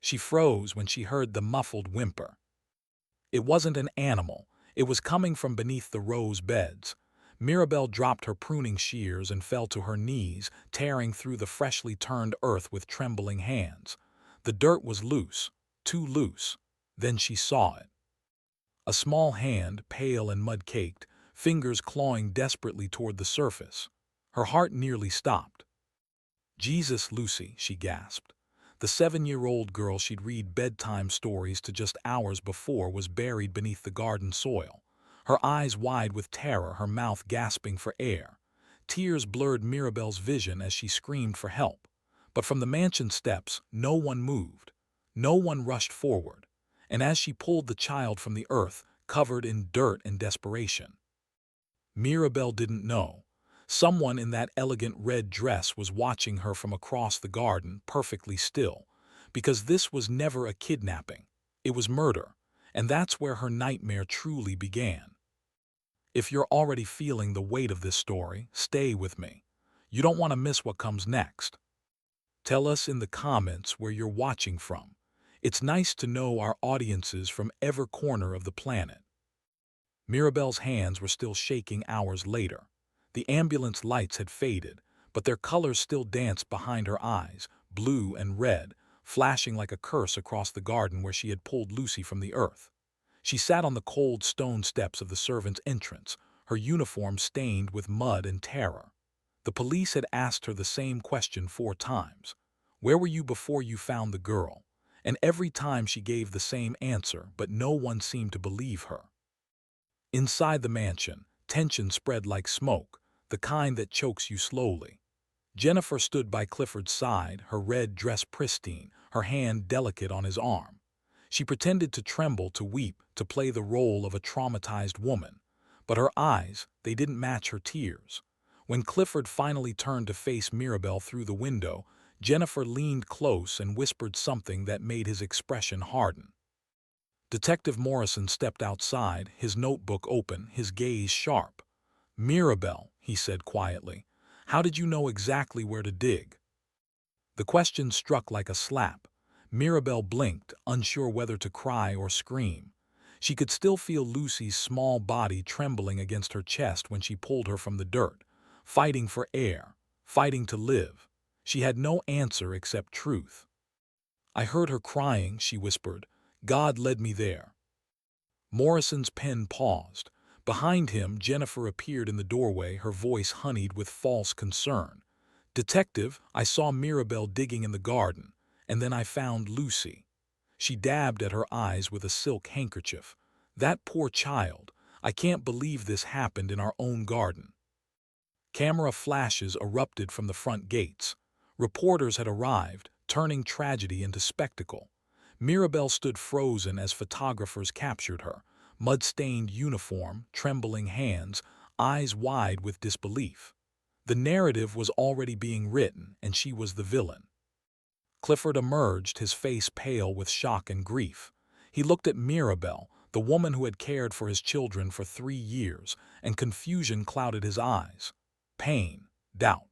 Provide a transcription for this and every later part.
She froze when she heard the muffled whimper. It wasn't an animal. It was coming from beneath the rose beds. Mirabel dropped her pruning shears and fell to her knees, tearing through the freshly turned earth with trembling hands. The dirt was loose, too loose. Then she saw it. A small hand, pale and mud-caked, fingers clawing desperately toward the surface. Her heart nearly stopped. "Jesus, Lucy," she gasped. The 7-year-old girl she'd read bedtime stories to just hours before was buried beneath the garden soil. Her eyes wide with terror, her mouth gasping for air. Tears blurred Mirabel's vision as she screamed for help. But from the mansion steps, no one moved. No one rushed forward. And as she pulled the child from the earth, covered in dirt and desperation, Mirabel didn't know. Someone in that elegant red dress was watching her from across the garden, perfectly still. Because this was never a kidnapping. It was murder. And that's where her nightmare truly began. If you're already feeling the weight of this story, stay with me. You don't want to miss what comes next. Tell us in the comments where you're watching from. It's nice to know our audiences from every corner of the planet. Mirabel's hands were still shaking hours later. The ambulance lights had faded, but their colors still danced behind her eyes, blue and red, flashing like a curse across the garden where she had pulled Lucy from the earth. She sat on the cold stone steps of the servants' entrance, her uniform stained with mud and terror. The police had asked her the same question 4 times. Where were you before you found the girl? And every time she gave the same answer, but no one seemed to believe her. Inside the mansion, tension spread like smoke, the kind that chokes you slowly. Jennifer stood by Clifford's side, her red dress pristine, her hand delicate on his arm. She pretended to tremble, to weep, to play the role of a traumatized woman. But her eyes, they didn't match her tears. When Clifford finally turned to face Mirabel through the window, Jennifer leaned close and whispered something that made his expression harden. Detective Morrison stepped outside, his notebook open, his gaze sharp. "Mirabel," he said quietly, "how did you know exactly where to dig?" The question struck like a slap. Mirabel blinked, unsure whether to cry or scream. She could still feel Lucy's small body trembling against her chest when she pulled her from the dirt, fighting for air, fighting to live. She had no answer except truth. "I heard her crying," she whispered. "God led me there." Morrison's pen paused. Behind him, Jennifer appeared in the doorway, her voice honeyed with false concern. "Detective, I saw Mirabel digging in the garden, and then I found Lucy." She dabbed at her eyes with a silk handkerchief. "That poor child. I can't believe this happened in our own garden." Camera flashes erupted from the front gates. Reporters had arrived, turning tragedy into spectacle. Mirabel stood frozen as photographers captured her, mud-stained uniform, trembling hands, eyes wide with disbelief. The narrative was already being written, and she was the villain. Clifford emerged, his face pale with shock and grief. He looked at Mirabel, the woman who had cared for his children for 3 years, and confusion clouded his eyes. Pain, doubt.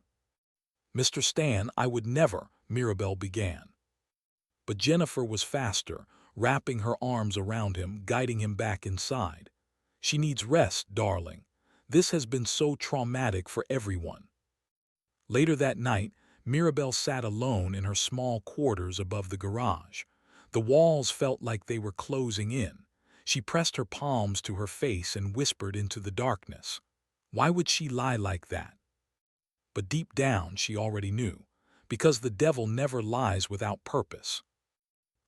"Mr. Stan, I would never," Mirabel began. But Jennifer was faster, wrapping her arms around him, guiding him back inside. "She needs rest, darling. This has been so traumatic for everyone." Later that night, Mirabel sat alone in her small quarters above the garage. The walls felt like they were closing in. She pressed her palms to her face and whispered into the darkness. Why would she lie like that? But deep down, she already knew. Because the devil never lies without purpose.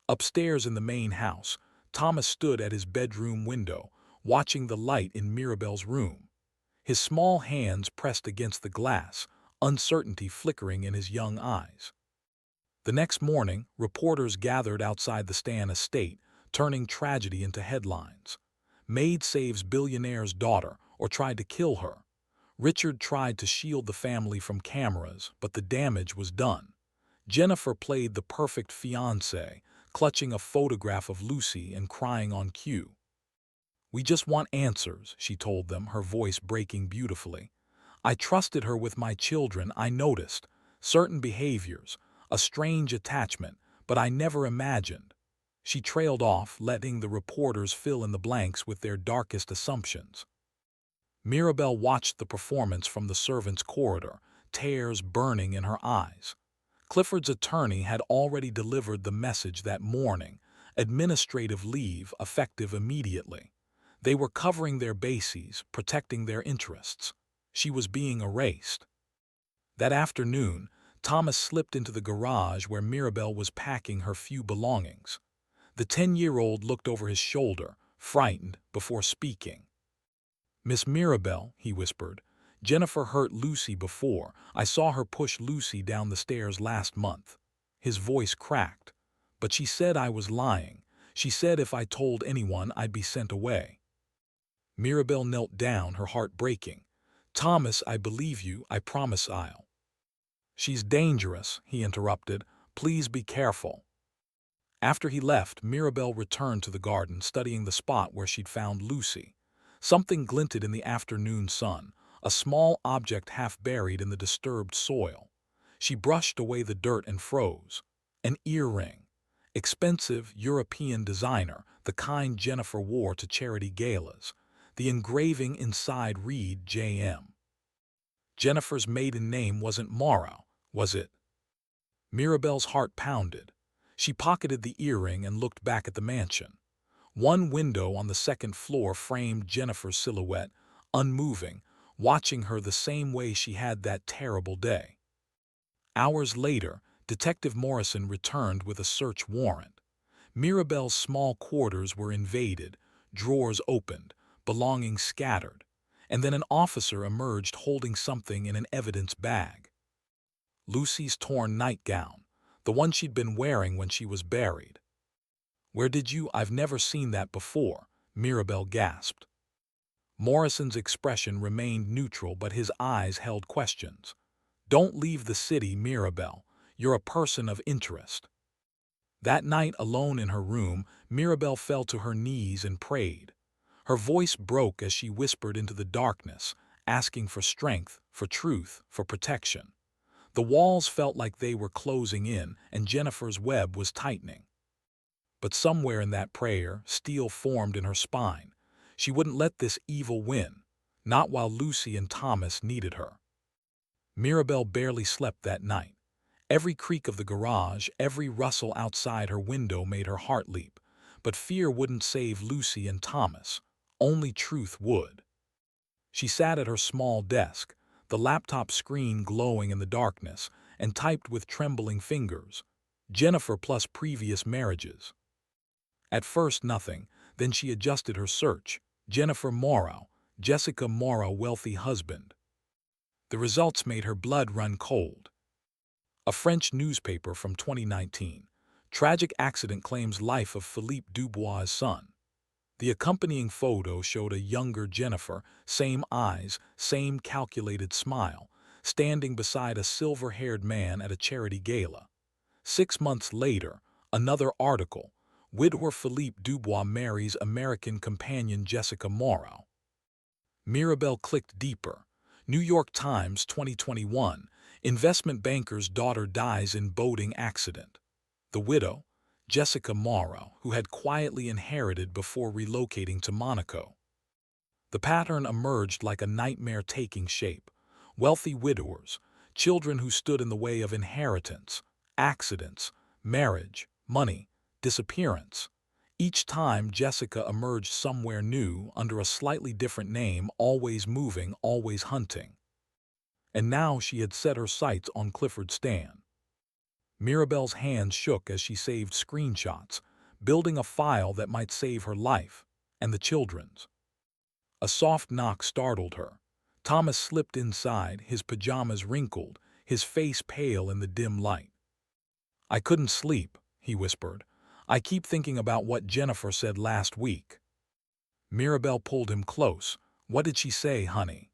Upstairs in the main house, Thomas stood at his bedroom window, watching the light in Mirabel's room. His small hands pressed against the glass, uncertainty flickering in his young eyes. The next morning, reporters gathered outside the Stan estate, turning tragedy into headlines. Maid saves billionaire's daughter, or tried to kill her. Richard tried to shield the family from cameras, but the damage was done. Jennifer played the perfect fiancée, clutching a photograph of Lucy and crying on cue. "We just want answers," she told them, her voice breaking beautifully. "I trusted her with my children. I noticed certain behaviors, a strange attachment, But I never imagined. She trailed off, letting the reporters fill in the blanks with their darkest assumptions. Mirabel watched the performance from the servants' corridor, tears burning in her eyes. Clifford's attorney had already delivered the message that morning: administrative leave effective immediately. They were covering their bases, protecting their interests. She was being erased. That afternoon, Thomas slipped into the garage where Mirabel was packing her few belongings. The 10-year-old looked over his shoulder, frightened, before speaking. "Miss Mirabel," he whispered, "Jennifer hurt Lucy before. I saw her push Lucy down the stairs last month." His voice cracked. "But she said I was lying. She said if I told anyone I'd be sent away." Mirabel knelt down, her heart breaking. "Thomas, I believe you. I promise I'll." "She's dangerous," he interrupted. "Please be careful." After he left, Mirabel returned to the garden, studying the spot where she'd found Lucy. Something glinted in the afternoon sun, a small object half buried in the disturbed soil. She brushed away the dirt and froze. An earring. Expensive, European designer, the kind Jennifer wore to charity galas. The engraving inside read J.M. Jennifer's maiden name wasn't Morrow, was it? Mirabel's heart pounded. She pocketed the earring and looked back at the mansion. One window on the second floor framed Jennifer's silhouette, unmoving, watching her the same way she had that terrible day. Hours later, Detective Morrison returned with a search warrant. Mirabel's small quarters were invaded, drawers opened, belongings scattered, and then an officer emerged holding something in an evidence bag. Lucy's torn nightgown, the one she'd been wearing when she was buried. "Where did you— I've never seen that before," Mirabel gasped. Morrison's expression remained neutral, but his eyes held questions. "Don't leave the city, Mirabel. You're a person of interest." That night, alone in her room, Mirabel fell to her knees and prayed. Her voice broke as she whispered into the darkness, asking for strength, for truth, for protection. The walls felt like they were closing in, and Jennifer's web was tightening. But somewhere in that prayer, steel formed in her spine. She wouldn't let this evil win, not while Lucy and Thomas needed her. Mirabel barely slept that night. Every creak of the garage, every rustle outside her window made her heart leap. But fear wouldn't save Lucy and Thomas. Only truth would. She sat at her small desk, the laptop screen glowing in the darkness, and typed with trembling fingers. Jennifer plus previous marriages. At first nothing, then she adjusted her search. Jennifer Moreau, Jessica Moreau, wealthy husband. The results made her blood run cold. A French newspaper from 2019. Tragic accident claims life of Philippe Dubois' son. The accompanying photo showed a younger Jennifer, same eyes, same calculated smile, standing beside a silver-haired man at a charity gala. 6 months later, another article. Widower Philippe Dubois marries American companion Jessica Moreau. Mirabel clicked deeper. New York Times 2021. Investment banker's daughter dies in boating accident. The widow, Jessica Moreau, who had quietly inherited before relocating to Monaco. The pattern emerged like a nightmare taking shape. Wealthy widowers, children who stood in the way of inheritance, accidents, marriage, money, disappearance. Each time Jessica emerged somewhere new, under a slightly different name, always moving, always hunting. And now she had set her sights on Clifford Stan. Mirabel's hands shook as she saved screenshots, building a file that might save her life, and the children's. A soft knock startled her. Thomas slipped inside, his pajamas wrinkled, his face pale in the dim light. "I couldn't sleep," he whispered. "I keep thinking about what Jennifer said last week." Mirabel pulled him close. "What did she say, honey?"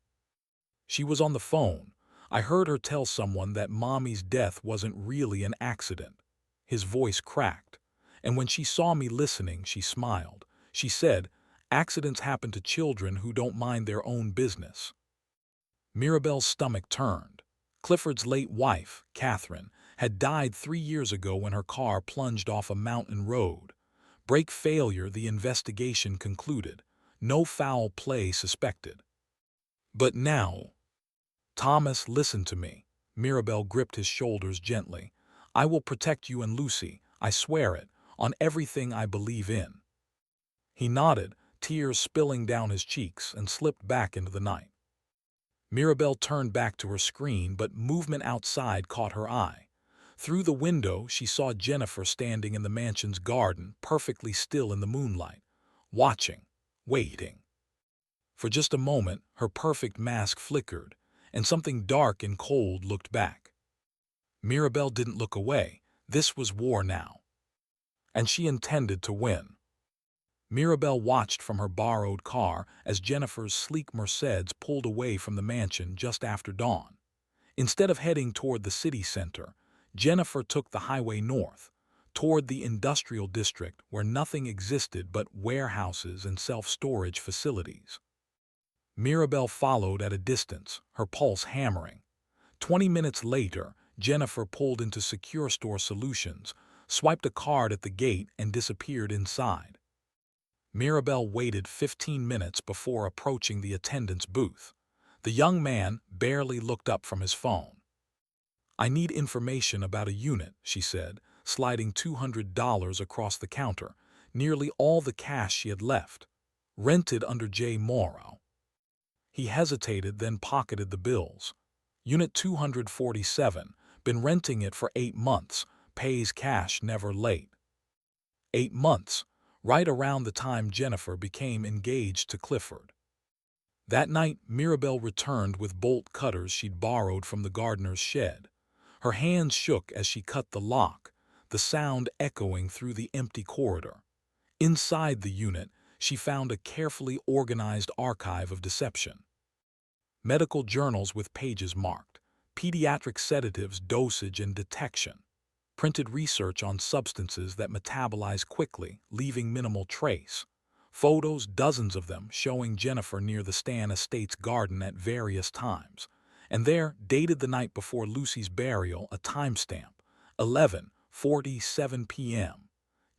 "She was on the phone. I heard her tell someone that Mommy's death wasn't really an accident." His voice cracked. "And when she saw me listening, she smiled. She said, 'Accidents happen to children who don't mind their own business.'" Mirabel's stomach turned. Clifford's late wife, Catherine, had died 3 years ago when her car plunged off a mountain road. Brake failure, the investigation concluded. No foul play suspected. But now, Thomas, listen to me. Mirabel gripped his shoulders gently. I will protect you and Lucy, I swear it, on everything I believe in. He nodded, tears spilling down his cheeks, and slipped back into the night. Mirabel turned back to her screen, but movement outside caught her eye. Through the window, she saw Jennifer standing in the mansion's garden, perfectly still in the moonlight, watching, waiting. For just a moment, her perfect mask flickered, and something dark and cold looked back. Mirabel didn't look away. This was war now, and she intended to win. Mirabel watched from her borrowed car as Jennifer's sleek Mercedes pulled away from the mansion just after dawn. Instead of heading toward the city center, Jennifer took the highway north, toward the industrial district where nothing existed but warehouses and self-storage facilities. Mirabel followed at a distance, her pulse hammering. 20 minutes later, Jennifer pulled into Secure Store Solutions, swiped a card at the gate, and disappeared inside. Mirabel waited 15 minutes before approaching the attendant's booth. The young man barely looked up from his phone. I need information about a unit, she said, sliding $200 across the counter, nearly all the cash she had left. Rented under J. Moreau. He hesitated, then pocketed the bills. Unit 247, been renting it for 8 months, pays cash, never late. 8 months, right around the time Jennifer became engaged to Clifford. That night, Mirabel returned with bolt cutters she'd borrowed from the gardener's shed. Her hands shook as she cut the lock, the sound echoing through the empty corridor. Inside the unit, she found a carefully organized archive of deception. Medical journals with pages marked, pediatric sedatives, dosage and detection, printed research on substances that metabolize quickly, leaving minimal trace, photos, dozens of them, showing Jennifer near the Stan estate's garden at various times, and there, dated the night before Lucy's burial, a timestamp, 11:47 p.m.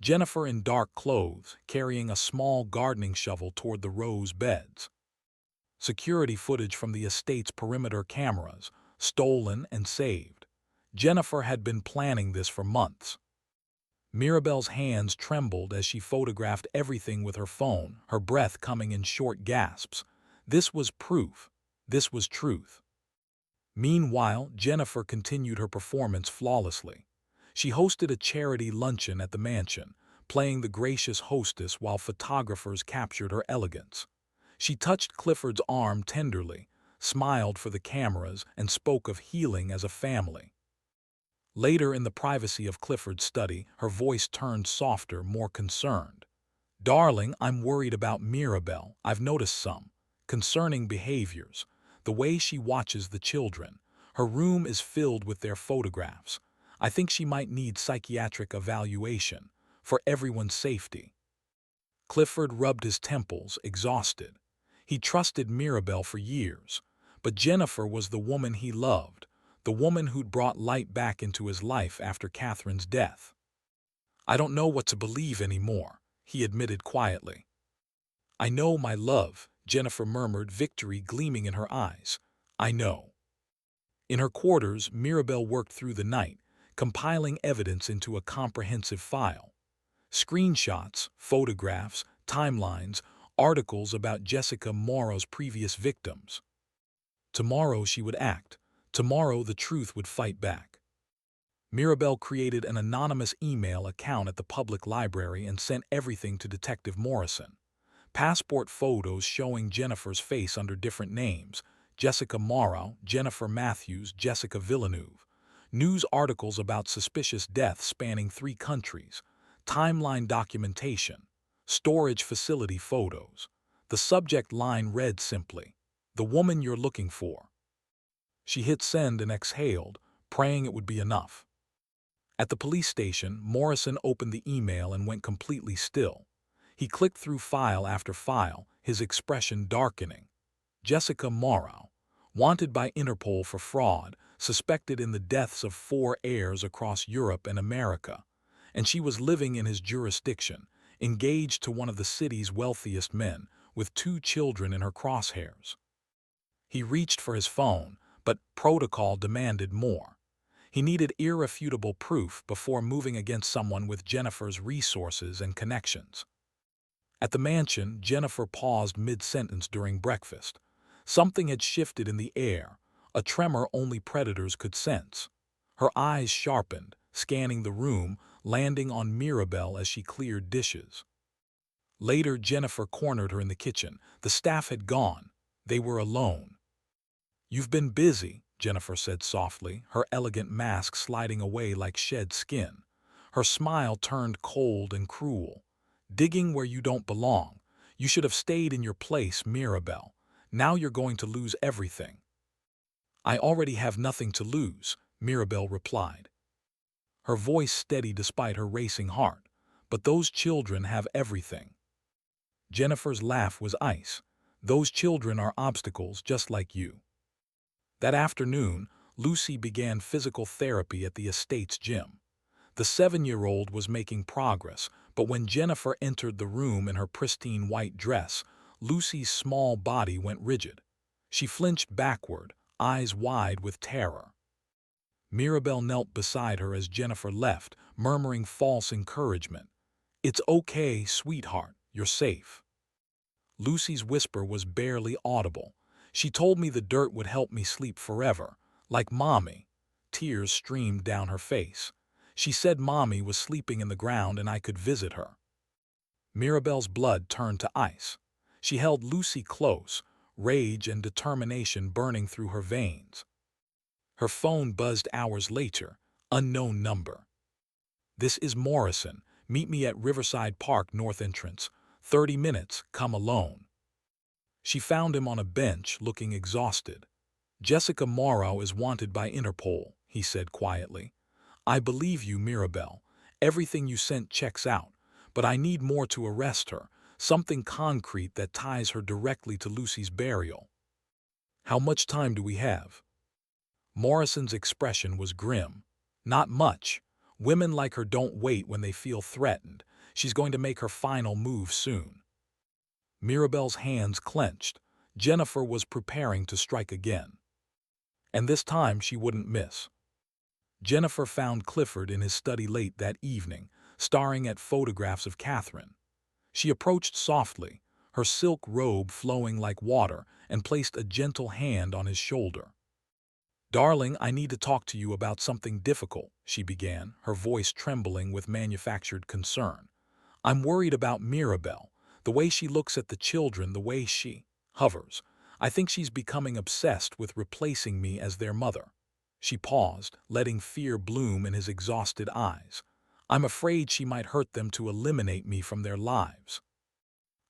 Jennifer in dark clothes, carrying a small gardening shovel toward the rose beds. Security footage from the estate's perimeter cameras, stolen and saved. Jennifer had been planning this for months. Mirabel's hands trembled as she photographed everything with her phone, her breath coming in short gasps. This was proof. This was truth. Meanwhile, Jennifer continued her performance flawlessly. She hosted a charity luncheon at the mansion, playing the gracious hostess while photographers captured her elegance. She touched Clifford's arm tenderly, smiled for the cameras, and spoke of healing as a family. Later, in the privacy of Clifford's study, her voice turned softer, more concerned. Darling, I'm worried about Mirabel. I've noticed some concerning behaviors. The way she watches the children. Her room is filled with their photographs. I think she might need psychiatric evaluation for everyone's safety. Clifford rubbed his temples, exhausted. He trusted Mirabel for years, but Jennifer was the woman he loved, the woman who'd brought light back into his life after Catherine's death. I don't know what to believe anymore, he admitted quietly. I know, my love, Jennifer murmured, victory gleaming in her eyes. I know. In her quarters, Mirabel worked through the night, compiling evidence into a comprehensive file. Screenshots, photographs, timelines, articles about Jessica Moreau's previous victims. Tomorrow she would act. Tomorrow the truth would fight back. Mirabel created an anonymous email account at the public library and sent everything to Detective Morrison. Passport photos showing Jennifer's face under different names, Jessica Moreau, Jennifer Matthews, Jessica Villeneuve. News articles about suspicious deaths spanning 3 countries. Timeline documentation. Storage facility photos. The subject line read simply, "The woman you're looking for." She hit send and exhaled, praying it would be enough. At the police station, Morrison opened the email and went completely still. He clicked through file after file, his expression darkening. Jessica Moreau, wanted by Interpol for fraud, suspected in the deaths of 4 heirs across Europe and America, and she was living in his jurisdiction, engaged to one of the city's wealthiest men, with 2 children in her crosshairs. He reached for his phone, but protocol demanded more. He needed irrefutable proof before moving against someone with Jennifer's resources and connections. At the mansion, Jennifer paused mid-sentence during breakfast. Something had shifted in the air, a tremor only predators could sense. Her eyes sharpened, scanning the room, landing on Mirabel as she cleared dishes. Later, Jennifer cornered her in the kitchen. The staff had gone. They were alone. "You've been busy," Jennifer said softly, her elegant mask sliding away like shed skin. Her smile turned cold and cruel. "Digging where you don't belong. You should have stayed in your place, Mirabel. Now you're going to lose everything." "I already have nothing to lose," Mirabel replied. Her voice steady despite her racing heart. "But those children have everything." Jennifer's laugh was ice. "Those children are obstacles just like you." That afternoon, Lucy began physical therapy at the estate's gym. The 7-year-old was making progress, but when Jennifer entered the room in her pristine white dress, Lucy's small body went rigid. She flinched backward, eyes wide with terror. Mirabel knelt beside her as Jennifer left, murmuring false encouragement. "It's okay, sweetheart, you're safe." Lucy's whisper was barely audible. "She told me the dirt would help me sleep forever, like Mommy." Tears streamed down her face. "She said Mommy was sleeping in the ground and I could visit her." Mirabel's blood turned to ice. She held Lucy close, rage and determination burning through her veins. Her phone buzzed hours later, unknown number. "This is Morrison. Meet me at Riverside Park North entrance. 30 minutes, come alone." She found him on a bench, looking exhausted. "Jessica Moreau is wanted by Interpol," he said quietly. "I believe you, Mirabel. Everything you sent checks out, but I need more to arrest her, something concrete that ties her directly to Lucy's burial." "How much time do we have?" Morrison's expression was grim. "Not much. Women like her don't wait when they feel threatened. She's going to make her final move soon." Mirabel's hands clenched. Jennifer was preparing to strike again. And this time she wouldn't miss. Jennifer found Clifford in his study late that evening, staring at photographs of Catherine. She approached softly, her silk robe flowing like water, and placed a gentle hand on his shoulder. "Darling, I need to talk to you about something difficult," she began, her voice trembling with manufactured concern. "I'm worried about Mirabel, the way she looks at the children, the way she hovers. I think she's becoming obsessed with replacing me as their mother." She paused, letting fear bloom in his exhausted eyes. "I'm afraid she might hurt them to eliminate me from their lives."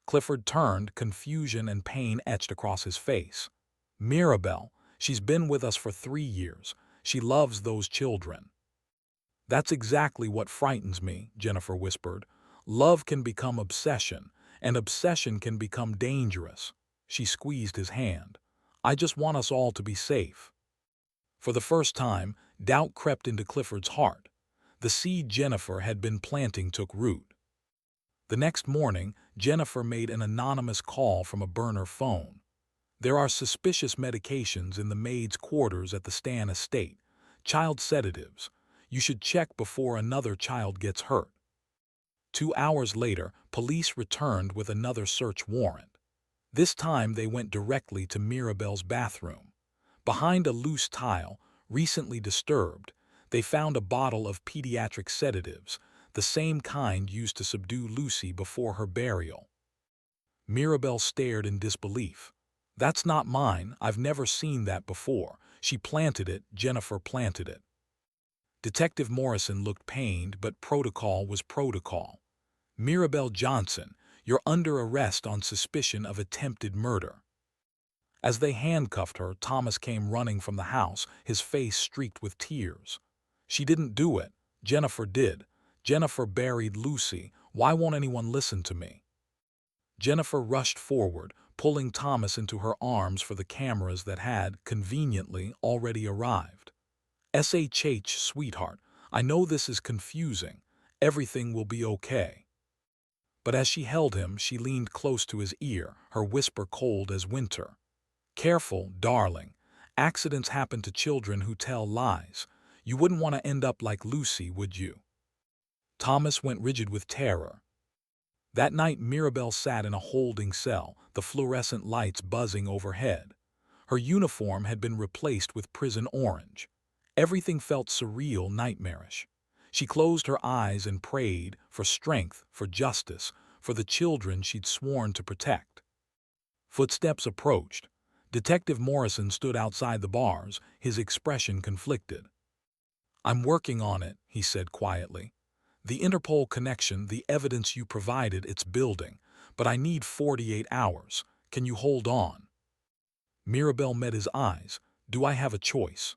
Clifford turned, confusion and pain etched across his face. "Mirabel, she's been with us for 3 years. She loves those children." "That's exactly what frightens me," Jennifer whispered. "Love can become obsession, and obsession can become dangerous." She squeezed his hand. "I just want us all to be safe." For the first time, doubt crept into Clifford's heart. The seed Jennifer had been planting took root. The next morning, Jennifer made an anonymous call from a burner phone. "There are suspicious medications in the Maid's quarters at the Stan estate. Child sedatives. You should check before another child gets hurt." 2 hours later, police returned with another search warrant. This time they went directly to Mirabel's bathroom. Behind a loose tile, recently disturbed, they found a bottle of pediatric sedatives, the same kind used to subdue Lucy before her burial. Mirabel stared in disbelief. "That's not mine. I've never seen that before. She planted it, Jennifer planted it." Detective Morrison looked pained, but protocol was protocol. "Mirabel Johnson, you're under arrest on suspicion of attempted murder." As they handcuffed her, Thomas came running from the house, his face streaked with tears. "She didn't do it. Jennifer did. Jennifer buried Lucy. Why won't anyone listen to me?" Jennifer rushed forward, pulling Thomas into her arms for the cameras that had, conveniently, already arrived. SHH, sweetheart, I know this is confusing. Everything will be okay. But as she held him, she leaned close to his ear, her whisper cold as winter. Careful, darling. Accidents happen to children who tell lies. You wouldn't want to end up like Lucy, would you? Thomas went rigid with terror. That night, Mirabel sat in a holding cell, the fluorescent lights buzzing overhead. Her uniform had been replaced with prison orange. Everything felt surreal, nightmarish. She closed her eyes and prayed for strength, for justice, for the children she'd sworn to protect. Footsteps approached. Detective Morrison stood outside the bars, his expression conflicted. "I'm working on it," he said quietly. "The Interpol connection, the evidence you provided, it's building, but I need 48 hours. Can you hold on?" Mirabel met his eyes. "Do I have a choice?"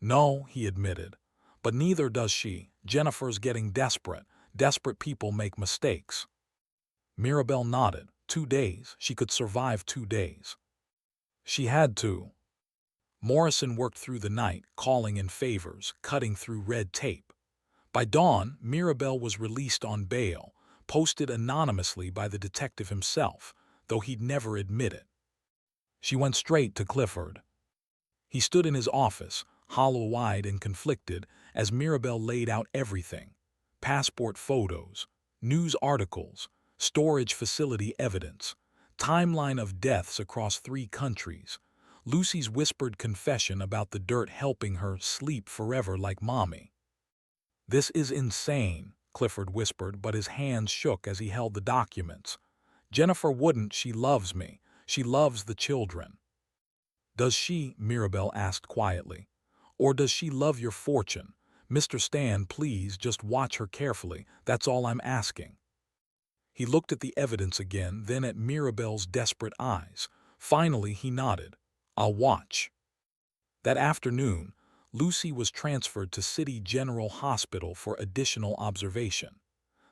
"No," he admitted. "But neither does she. Jennifer's getting desperate. Desperate people make mistakes." Mirabel nodded. 2 days. She could survive 2 days. She had to. Morrison worked through the night, calling in favors, cutting through red tape. By dawn, Mirabel was released on bail, posted anonymously by the detective himself, though he'd never admit it. She went straight to Clifford. He stood in his office, hollow-eyed and conflicted, as Mirabel laid out everything: passport photos, news articles, storage facility evidence, timeline of deaths across 3 countries, Lucy's whispered confession about the dirt helping her sleep forever like mommy. "This is insane," Clifford whispered, but his hands shook as he held the documents. "Jennifer wouldn't. She loves me. She loves the children." "Does she?" Mirabel asked quietly. "Or does she love your fortune? Mr. Stan, please just watch her carefully. That's all I'm asking." He looked at the evidence again, then at Mirabel's desperate eyes. Finally, he nodded. "I'll watch." That afternoon, Lucy was transferred to City General Hospital for additional observation.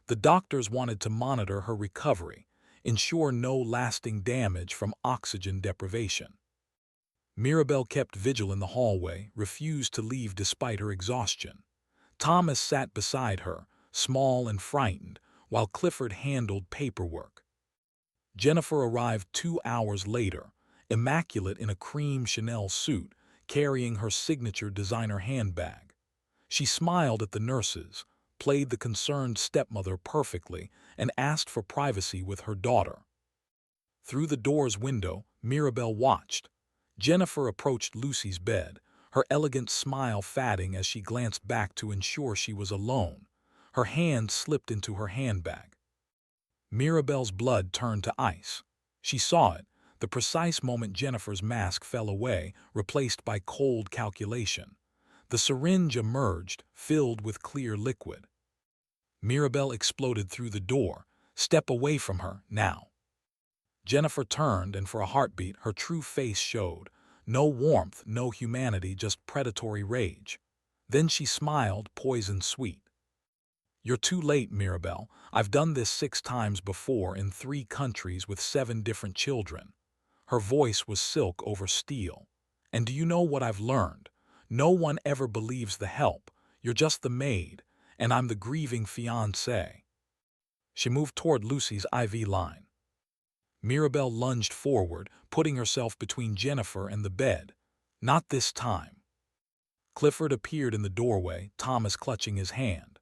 The doctors wanted to monitor her recovery, ensure no lasting damage from oxygen deprivation. Mirabel kept vigil in the hallway, refused to leave despite her exhaustion. Thomas sat beside her, small and frightened, while Clifford handled paperwork. Jennifer arrived 2 hours later, immaculate in a cream Chanel suit, carrying her signature designer handbag. She smiled at the nurses, played the concerned stepmother perfectly, and asked for privacy with her daughter. Through the door's window, Mirabel watched. Jennifer approached Lucy's bed, her elegant smile fading as she glanced back to ensure she was alone. Her hand slipped into her handbag. Mirabel's blood turned to ice. She saw it, the precise moment Jennifer's mask fell away, replaced by cold calculation. The syringe emerged, filled with clear liquid. Mirabel exploded through the door. "Step away from her, now." Jennifer turned, and for a heartbeat, her true face showed. No warmth, no humanity, just predatory rage. Then she smiled, poison sweet. "You're too late, Mirabel. I've done this 6 times before in 3 countries with 7 different children." Her voice was silk over steel. "And do you know what I've learned? No one ever believes the help. You're just the maid, and I'm the grieving fiancée." She moved toward Lucy's IV line. Mirabel lunged forward, putting herself between Jennifer and the bed. "Not this time." Clifford appeared in the doorway, Thomas clutching his hand.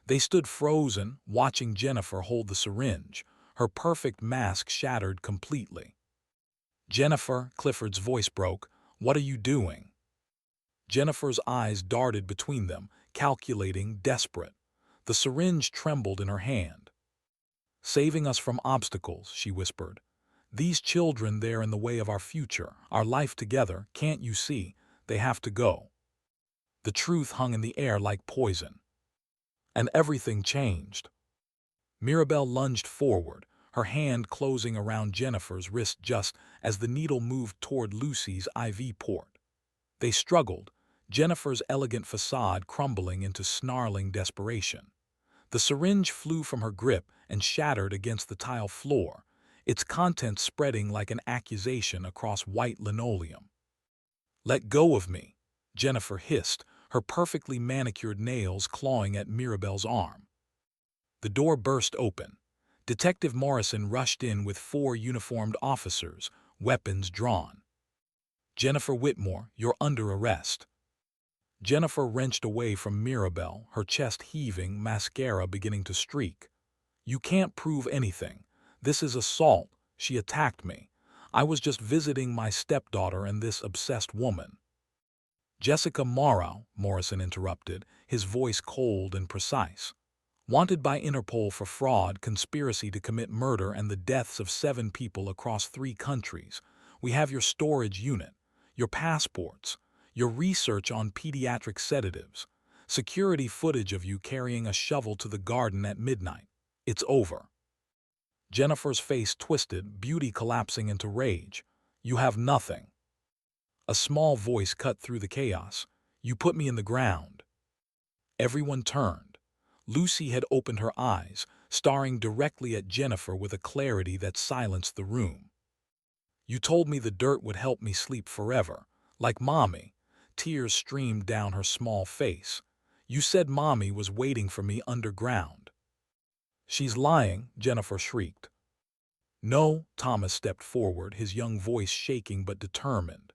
They stood frozen, watching Jennifer hold the syringe, her perfect mask shattered completely. "Jennifer," Clifford's voice broke, "what are you doing?" Jennifer's eyes darted between them, calculating, desperate. The syringe trembled in her hand. "Saving us from obstacles," she whispered. "These children, they're in the way of our future, our life together. Can't you see? They have to go." The truth hung in the air like poison. And everything changed. Mirabel lunged forward, her hand closing around Jennifer's wrist just as the needle moved toward Lucy's IV port. They struggled, Jennifer's elegant facade crumbling into snarling desperation. The syringe flew from her grip and shattered against the tile floor, its contents spreading like an accusation across white linoleum. "Let go of me," Jennifer hissed, her perfectly manicured nails clawing at Mirabel's arm. The door burst open. Detective Morrison rushed in with 4 uniformed officers, weapons drawn. "Jennifer Whitmore, you're under arrest." Jennifer wrenched away from Mirabel, her chest heaving, mascara beginning to streak. "You can't prove anything. This is assault. She attacked me. I was just visiting my stepdaughter and this obsessed woman." "Jessica Moreau," Morrison interrupted, his voice cold and precise. "Wanted by Interpol for fraud, conspiracy to commit murder, and the deaths of 7 people across 3 countries. We have your storage unit, your passports, your research on pediatric sedatives, security footage of you carrying a shovel to the garden at midnight. It's over." Jennifer's face twisted, beauty collapsing into rage. "You have nothing." A small voice cut through the chaos. "You put me in the ground." Everyone turned. Lucy had opened her eyes, staring directly at Jennifer with a clarity that silenced the room. "You told me the dirt would help me sleep forever, like Mommy." Tears streamed down her small face. "You said Mommy was waiting for me underground." "She's lying," Jennifer shrieked. "No," Thomas stepped forward, his young voice shaking but determined.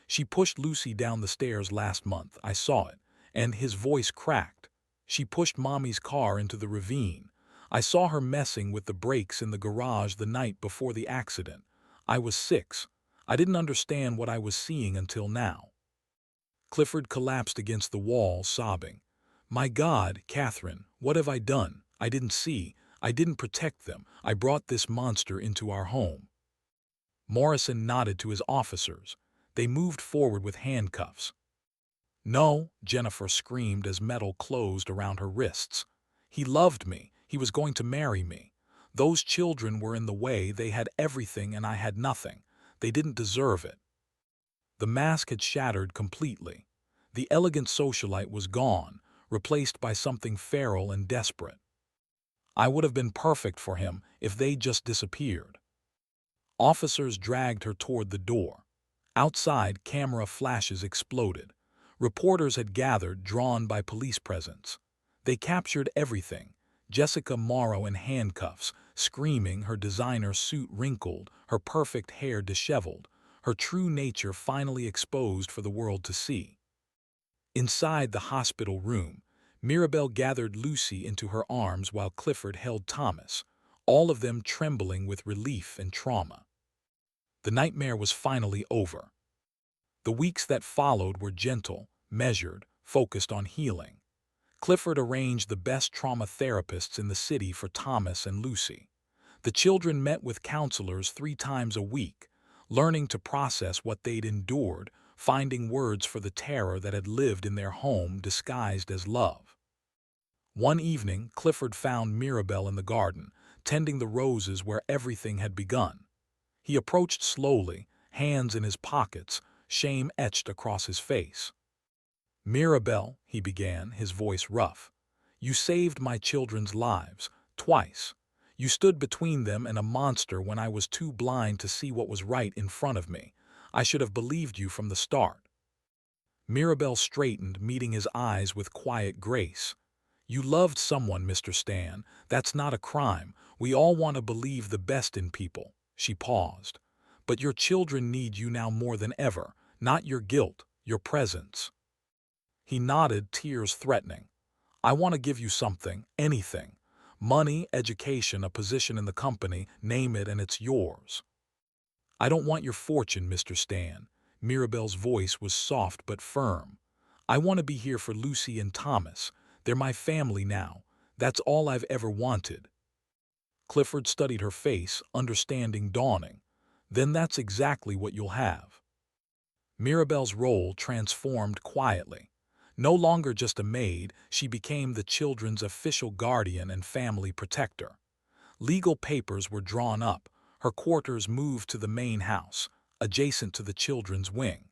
"She pushed Lucy down the stairs last month, I saw it," and his voice cracked. "She pushed Mommy's car into the ravine. I saw her messing with the brakes in the garage the night before the accident. I was 6. I didn't understand what I was seeing until now." Clifford collapsed against the wall, sobbing. "My God, Catherine, what have I done? I didn't see. I didn't protect them. I brought this monster into our home." Morrison nodded to his officers. They moved forward with handcuffs. "No," Jennifer screamed as metal closed around her wrists. "He loved me. He was going to marry me. Those children were in the way. They had everything and I had nothing. They didn't deserve it." The mask had shattered completely. The elegant socialite was gone, replaced by something feral and desperate. "I would have been perfect for him if they'd just disappeared." Officers dragged her toward the door. Outside, camera flashes exploded. Reporters had gathered, drawn by police presence. They captured everything. Jessica Moreau in handcuffs, screaming, her designer suit wrinkled, her perfect hair disheveled, her true nature finally exposed for the world to see. Inside the hospital room, Mirabel gathered Lucy into her arms while Clifford held Thomas, all of them trembling with relief and trauma. The nightmare was finally over. The weeks that followed were gentle, measured, focused on healing. Clifford arranged the best trauma therapists in the city for Thomas and Lucy. The children met with counselors 3 times a week, learning to process what they'd endured, finding words for the terror that had lived in their home disguised as love. One evening, Clifford found Mirabel in the garden, tending the roses where everything had begun. He approached slowly, hands in his pockets, shame etched across his face. "Mirabel," he began, his voice rough, "you saved my children's lives, twice. You stood between them and a monster when I was too blind to see what was right in front of me. I should have believed you from the start." Mirabel straightened, meeting his eyes with quiet grace. "You loved someone, Mr. Stan. That's not a crime. We all want to believe the best in people." She paused. "But your children need you now more than ever, not your guilt, your presence." He nodded, tears threatening. "I want to give you something, anything. Money, education, a position in the company, name it and it's yours." "I don't want your fortune, Mr. Stan." Mirabel's voice was soft but firm. "I want to be here for Lucy and Thomas. They're my family now. That's all I've ever wanted." Clifford studied her face, understanding dawning. "Then that's exactly what you'll have." Mirabel's role transformed quietly. No longer just a maid, she became the children's official guardian and family protector. Legal papers were drawn up, her quarters moved to the main house, adjacent to the children's wing.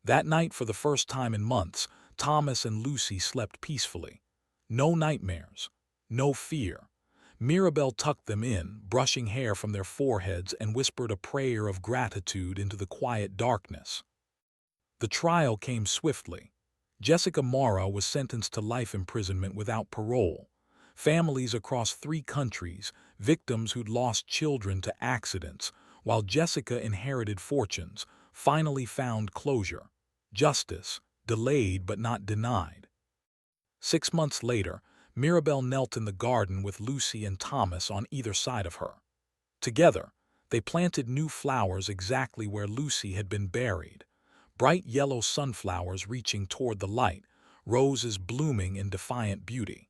That night, for the first time in months, Thomas and Lucy slept peacefully. No nightmares, no fear. Mirabel tucked them in, brushing hair from their foreheads, and whispered a prayer of gratitude into the quiet darkness. The trial came swiftly. Jessica Moreau was sentenced to life imprisonment without parole. Families across 3 countries, victims who'd lost children to accidents, while Jessica inherited fortunes, finally found closure. Justice, delayed but not denied. 6 months later, Mirabel knelt in the garden with Lucy and Thomas on either side of her. Together, they planted new flowers exactly where Lucy had been buried. Bright yellow sunflowers reaching toward the light, roses blooming in defiant beauty.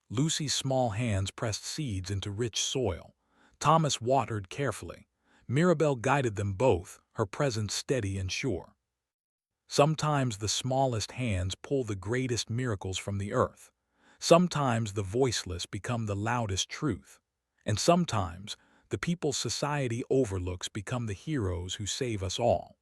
Lucy's small hands pressed seeds into rich soil. Thomas watered carefully. Mirabel guided them both, her presence steady and sure. Sometimes the smallest hands pull the greatest miracles from the earth. Sometimes the voiceless become the loudest truth. And sometimes the people society overlooks become the heroes who save us all.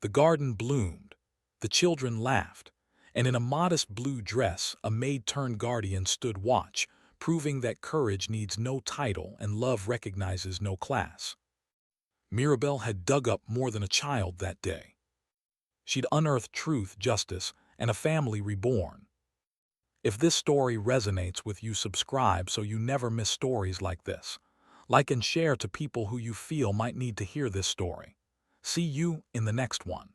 The garden bloomed, the children laughed, and in a modest blue dress a maid-turned-guardian stood watch, proving that courage needs no title and love recognizes no class. Mirabel had dug up more than a child that day. She'd unearthed truth, justice, and a family reborn. If this story resonates with you, subscribe so you never miss stories like this. Like and share to people who you feel might need to hear this story. See you in the next one.